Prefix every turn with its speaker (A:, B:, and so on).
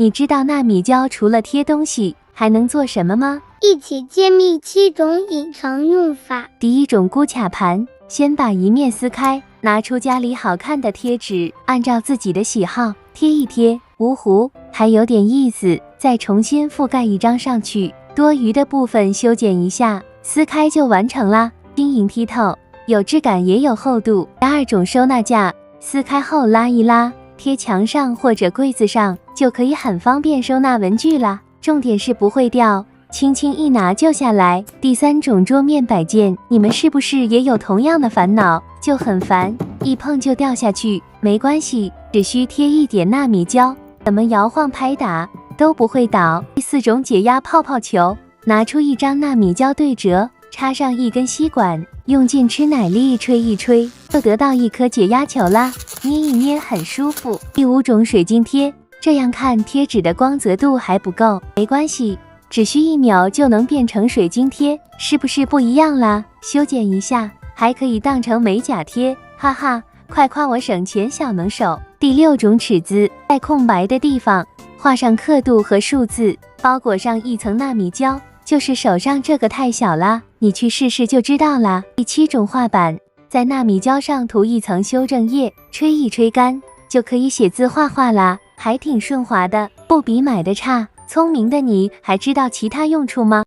A: 你知道纳米胶除了贴东西还能做什么吗？
B: 一起揭秘7种隐藏用法。
A: 第1种箍卡盘，先把一面撕开，拿出家里好看的贴纸，按照自己的喜好贴一贴，芜糊还有点意思，再重新覆盖一张上去，多余的部分修剪一下，撕开就完成啦。晶莹剔透，有质感也有厚度。第2种收纳架，撕开后拉一拉，贴墙上或者柜子上，就可以很方便收纳文具啦。重点是不会掉，轻轻一拿就下来。第3种桌面摆件，你们是不是也有同样的烦恼？就很烦，一碰就掉下去。没关系，只需贴一点纳米胶，怎么摇晃拍打都不会倒。第4种解压泡泡球，拿出一张纳米胶对折，插上一根吸管，用劲吃奶力吹一吹，就得到一颗解压球啦，捏一捏很舒服。第5种水晶贴，这样看贴纸的光泽度还不够，没关系，只需1秒就能变成水晶贴，是不是不一样啦？修剪一下，还可以当成美甲贴，哈哈，快夸我省钱小能手。第6种尺子，在空白的地方画上刻度和数字，包裹上一层纳米胶，就是手上这个太小啦，你去试试就知道啦。第7种画板，在纳米胶上涂一层修正液，吹一吹干，就可以写字画画啦，还挺顺滑的，不比买的差。聪明的你还知道其他用处吗？